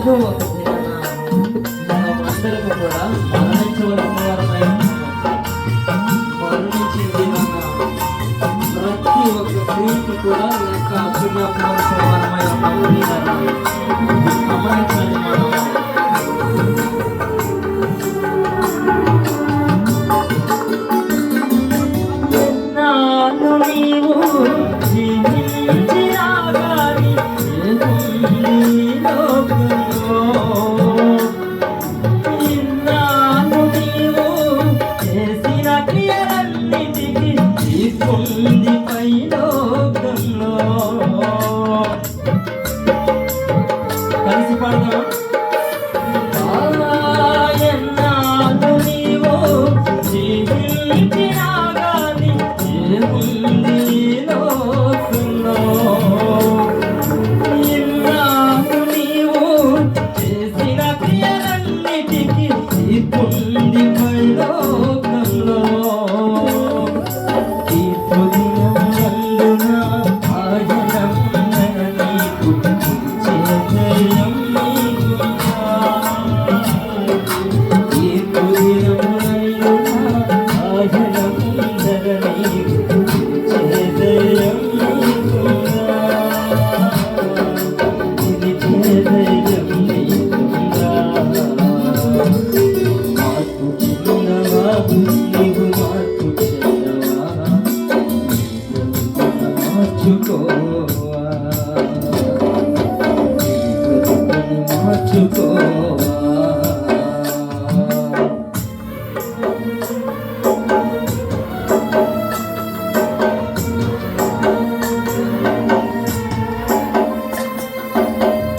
ఏదో ఒక దినాన మనమందరము కూడా మరణించవలసిన వారమై మరణించిన దినాన ప్రతి ఒక్క క్రియకి కూడా లెక్క అప్పగించవలసిన వారమై ఉన్నాము. గమనించాలి మనం. నీవు జీవించిరాగాని ఇన్నాను నీవు చేసిన క్రియలన్నిటికీ తీసుకుంది పైలోకంలో. కలిసి పడదాం.